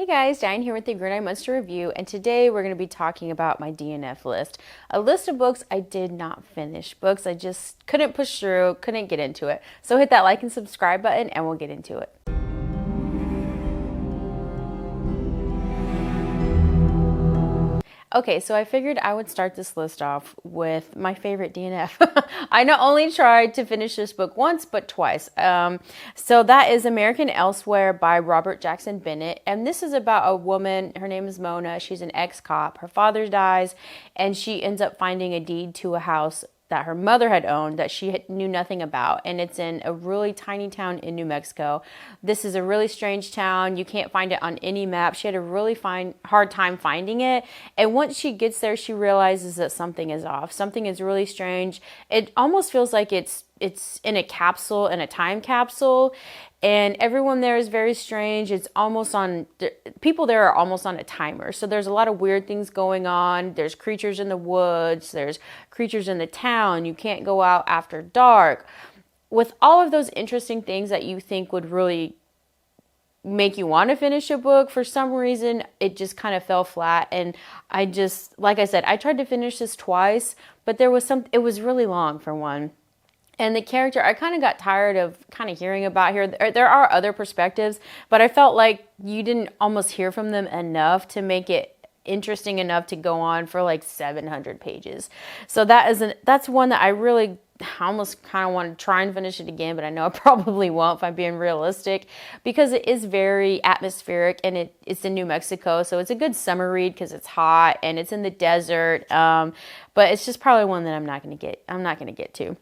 Hey guys, Diane here with the Greeneyed Monster Review, and today we're going to be talking about my DNF list. A list of books I did not finish, books I just couldn't push through, couldn't get into it. So hit that like and subscribe button and we'll get into it. Okay, so I figured I would start this list off with my favorite DNF. I not only tried to finish this book once, but twice. So that is American Elsewhere by Robert Jackson Bennett. And this is about a woman, her name is Mona. She's an ex-cop. Her father dies, and she ends up finding a deed to a house that her mother had owned that she knew nothing about, and it's in a really tiny town in New Mexico. This is a really strange town. You can't find it on any map. She had a really hard time finding it, and once she gets there, she realizes that something is off. Something is really strange. It almost feels like it's in a capsule, in a time capsule, and everyone there is very strange. It's almost on, people there are almost on a timer. So there's a lot of weird things going on. There's creatures in the woods. There's creatures in the town. You can't go out after dark. With all of those interesting things that you think would really make you want to finish a book, for some reason, it just kind of fell flat. And I just, like I said, I tried to finish this twice, but it was really long for one. And the character, I kind of got tired of kind of hearing about here. There are other perspectives, but I felt like you didn't almost hear from them enough to make it interesting enough to go on for like 700 pages. So that's one that I really almost kind of want to try and finish it again, but I know I probably won't if I'm being realistic, because it is very atmospheric, and it's in New Mexico, so it's a good summer read because it's hot and it's in the desert. But it's just probably one that I'm not going to get to.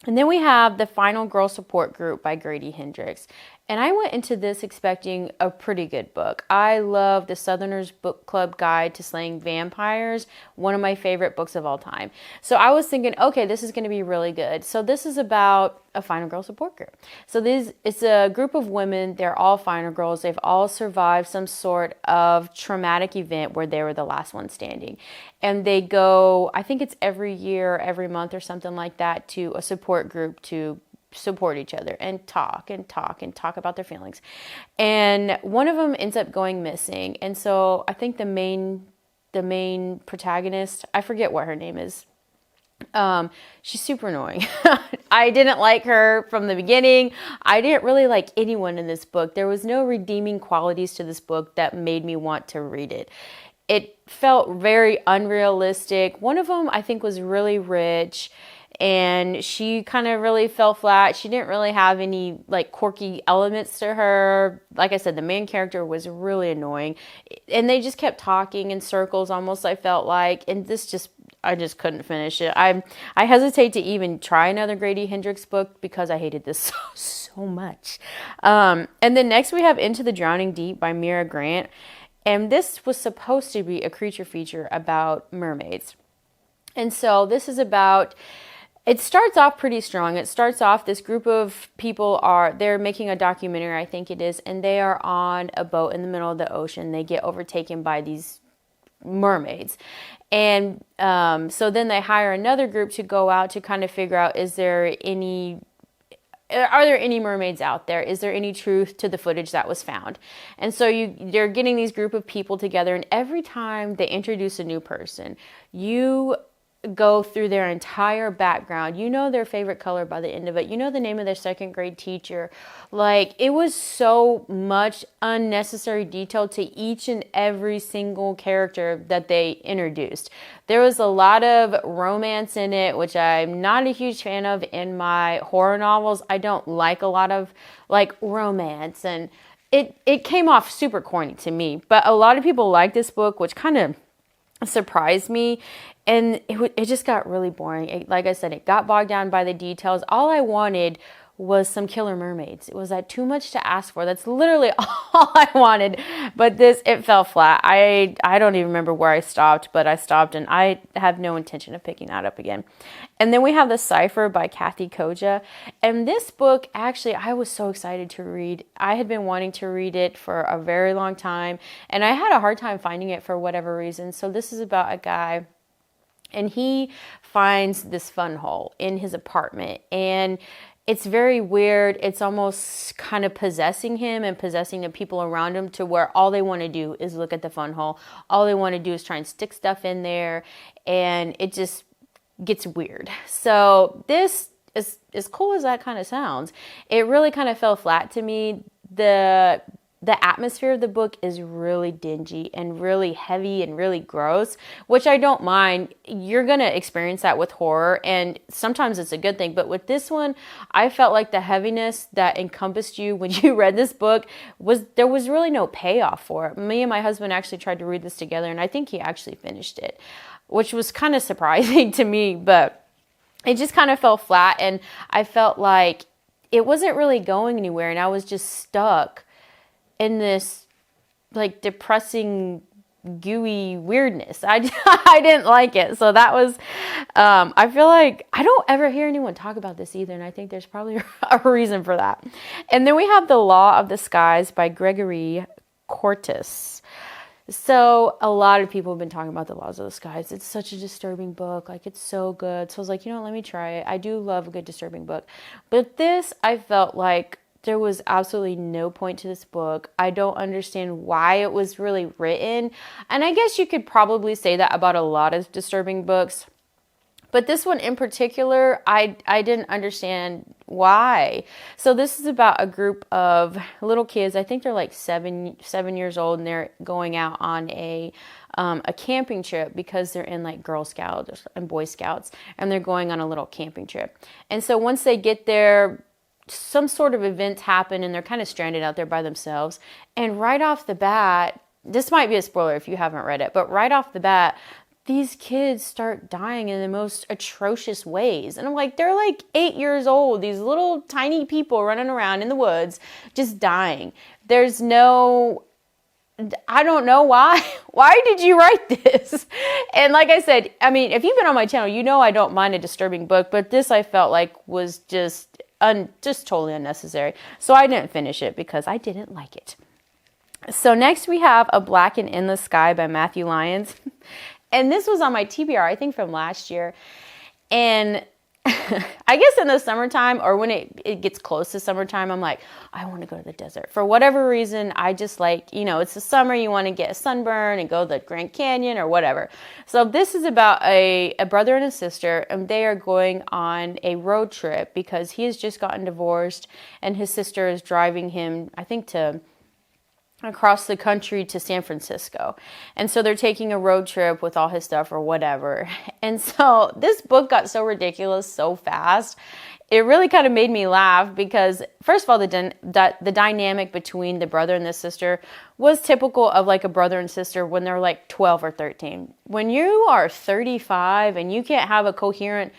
And then we have The Final Girl Support Group by Grady Hendrix. And I went into this expecting a pretty good book. I love the Southerners Book Club Guide to Slaying Vampires, one of my favorite books of all time. So I was thinking, okay, this is going to be really good. So this is about a final girl support group. So it's a group of women. They're all final girls. They've all survived some sort of traumatic event where they were the last one standing. And they go, I think it's every year, every month or something like that, to a support group to support each other and talk about their feelings. And one of them ends up going missing. And so I think the main protagonist, I forget what her name is. She's super annoying. I didn't like her from the beginning. I didn't really like anyone in this book. There was no redeeming qualities to this book that made me want to read it. It felt very unrealistic. One of them I think was really rich, and she kind of really fell flat. She didn't really have any like quirky elements to her. Like I said, the main character was really annoying, and they just kept talking in circles almost, I felt like, and I just couldn't finish it. I hesitate to even try another Grady Hendrix book because I hated this so much. And then next we have Into the Drowning Deep by Mira. And this was supposed to be a creature feature about mermaids. And so this is about, it starts off pretty strong. It starts off, this group of people they're making a documentary, I think it is, and they are on a boat in the middle of the ocean. They get overtaken by these mermaids. And so then they hire another group to go out to kind of figure out, are there any mermaids out there? Is there any truth to the footage that was found? And so they're getting these group of people together, and every time they introduce a new person, you go through their entire background. You know their favorite color by the end of it. You know the name of their second grade teacher. Like, it was so much unnecessary detail to each and every single character that they introduced. There was a lot of romance in it, which I'm not a huge fan of in my horror novels. I don't like a lot of like romance, and it came off super corny to me. But a lot of people like this book, which kind of surprised me. And it just got really boring. Like I said, it got bogged down by the details. All I wanted was some killer mermaids. Was that too much to ask for? That's literally all I wanted. But it fell flat. I don't even remember where I stopped, but I stopped, and I have no intention of picking that up again. And then we have the Cipher by Kathe Koja. And this book, actually, I was so excited to read. I had been wanting to read it for a very long time, and I had a hard time finding it for whatever reason. So this is about a guy, and he finds this fun hole in his apartment, and it's very weird. It's almost kind of possessing him and possessing the people around him, to where all they want to do is look at the fun hole. All they want to do is try and stick stuff in there, and it just gets weird. So this is, as cool as that kind of sounds, it really kind of fell flat to me. The atmosphere of the book is really dingy and really heavy and really gross, which I don't mind. You're going to experience that with horror, and sometimes it's a good thing. But with this one, I felt like the heaviness that encompassed you when you read this book there was really no payoff for it. Me and my husband actually tried to read this together, and I think he actually finished it, which was kind of surprising to me, but it just kind of fell flat, and I felt like it wasn't really going anywhere, and I was just stuck in this like depressing, gooey weirdness. I didn't like it. So that was, I feel like I don't ever hear anyone talk about this either, and I think there's probably a reason for that. And then we have The Law of the Skies by Gregoire Courtois. So a lot of people have been talking about The Laws of the Skies. It's such a disturbing book. Like, it's so good. So I was like, let me try it. I do love a good disturbing book. But this, I felt like there was absolutely no point to this book. I don't understand why it was really written. And I guess you could probably say that about a lot of disturbing books. But this one in particular, I didn't understand why. So this is about a group of little kids. I think they're like seven years old, and they're going out on a camping trip because they're in like Girl Scouts and Boy Scouts, and they're going on a little camping trip. And so once they get there, some sort of events happen, and they're kind of stranded out there by themselves. And right off the bat, this might be a spoiler if you haven't read it, but right off the bat, these kids start dying in the most atrocious ways. And I'm like, they're like 8 years old, these little tiny people running around in the woods, just dying. There's no, I don't know why. Why did you write this? And like I said, I mean, if you've been on my channel, you know I don't mind a disturbing book, but this I felt like was just totally unnecessary. So I didn't finish it because I didn't like it. So next we have A Black and Endless Sky by Matthew Lyons. And this was on my TBR, I think from last year. And I guess in the summertime, or when it gets close to summertime, I'm like, I want to go to the desert. For whatever reason, I just like, it's the summer, you want to get a sunburn and go to the Grand Canyon or whatever. So this is about a brother and a sister, and they are going on a road trip because he has just gotten divorced, and his sister is driving him, I think, across the country to San Francisco. And so they're taking a road trip with all his stuff or whatever. And so this book got so ridiculous so fast. It really kind of made me laugh because, first of all, the dynamic between the brother and the sister was typical of like a brother and sister when they're like 12 or 13. When you are 35 and you can't have a coherent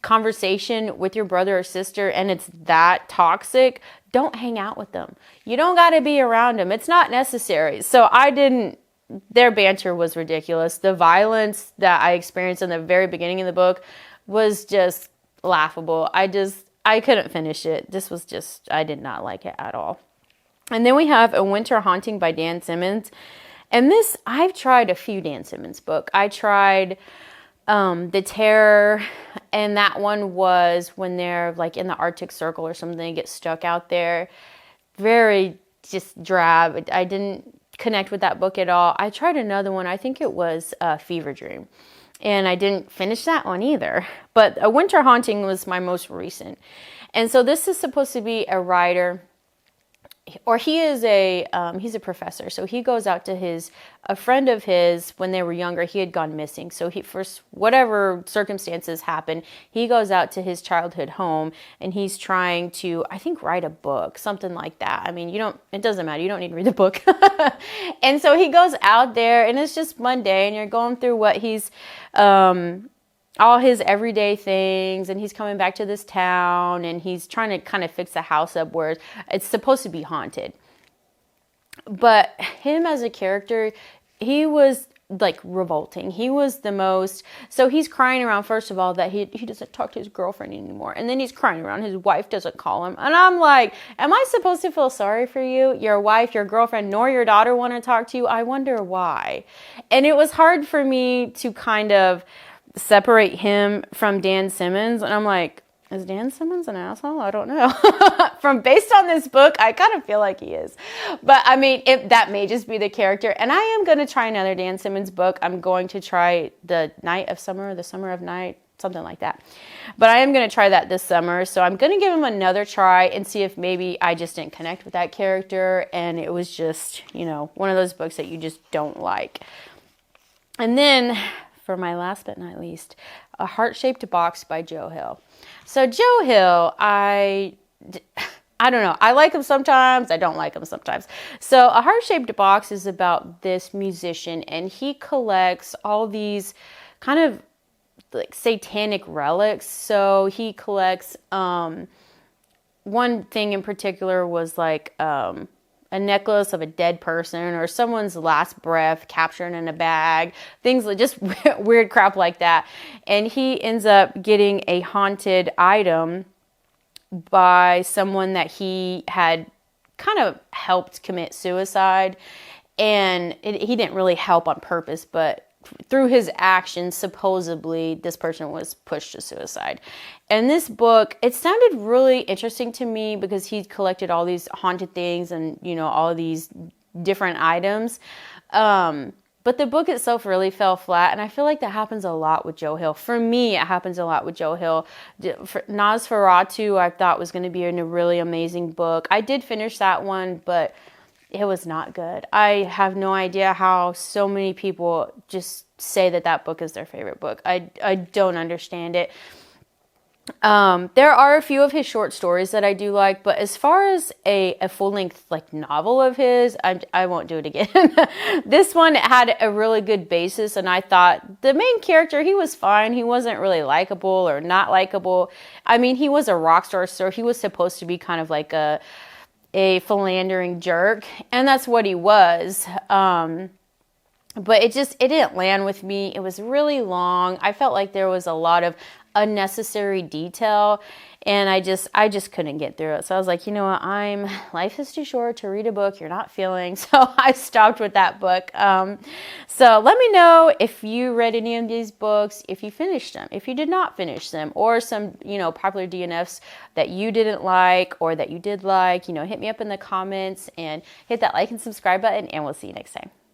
conversation with your brother or sister and it's that toxic, don't hang out with them. You don't got to be around them. It's not necessary. So their banter was ridiculous. The violence that I experienced in the very beginning of the book was just laughable. I couldn't finish it. I did not like it at all. And then we have A Winter Haunting by Dan Simmons. And this, I've tried a few Dan Simmons books. I tried The Terror, and that one was when they're like in the Arctic Circle or something, they get stuck out there. Very just drab. I didn't connect with that book at all. I tried another one. I think it was Fever Dream, and I didn't finish that one either. But A Winter Haunting was my most recent. And so this is supposed to be a writer, or he's a professor. So he goes out to a friend of his when they were younger. He had gone missing. So for whatever circumstances happened, he goes out to his childhood home, and he's trying to, I think, write a book, something like that. I mean, it doesn't matter. You don't need to read the book. And so he goes out there, and it's just Monday, and you're going through what he's, all his everyday things, and he's coming back to this town, and he's trying to kind of fix the house up where it's supposed to be haunted. But him as a character, he was like revolting. He was the most, so he's crying around, first of all, that he doesn't talk to his girlfriend anymore. And then he's crying around his wife doesn't call him. And I'm like, am I supposed to feel sorry for you? Your wife, your girlfriend, nor your daughter want to talk to you? I wonder why. And it was hard for me to kind of separate him from Dan Simmons. And I'm like, Is Dan Simmons an asshole? I don't know. Based on this book, I kind of feel like he is. But I mean, that may just be the character. And I am going to try another Dan Simmons book. I'm going to try The Night of Summer, The Summer of Night, something like that. But I am going to try that this summer. So I'm going to give him another try and see if maybe I just didn't connect with that character. And it was just, one of those books that you just don't like. And then, for my last but not least, A Heart-Shaped Box by Joe Hill. So Joe Hill, I don't know. I like him sometimes. I don't like him sometimes. So A Heart-Shaped Box is about this musician, and he collects all these kind of like satanic relics. So he collects, one thing in particular was like a necklace of a dead person or someone's last breath captured in a bag, things like just weird crap like that. And he ends up getting a haunted item by someone that he had kind of helped commit suicide. And he didn't really help on purpose, but through his actions, supposedly, this person was pushed to suicide. And this book, it sounded really interesting to me because he collected all these haunted things and, all of these different items. But the book itself really fell flat. And I feel like that happens a lot with Joe Hill. For me, it happens a lot with Joe Hill. Nosferatu, I thought was going to be a really amazing book. I did finish that one, but it was not good. I have no idea how so many people just say that book is their favorite book. I don't understand it. There are a few of his short stories that I do like, but as far as a full-length like novel of his, I won't do it again. This one had a really good basis, and I thought the main character, he was fine. He wasn't really likable or not likable. I mean, he was a rock star, so he was supposed to be kind of like a philandering jerk, and that's what he was. But it didn't land with me. It was really long. I felt like there was a lot of unnecessary detail, and I just couldn't get through it. So I was like, you know what, life is too short to read a book you're not feeling. So I stopped with that book. So let me know if you read any of these books, if you finished them, if you did not finish them, or some, popular DNFs that you didn't like or that you did like. Hit me up in the comments and hit that like and subscribe button, and we'll see you next time.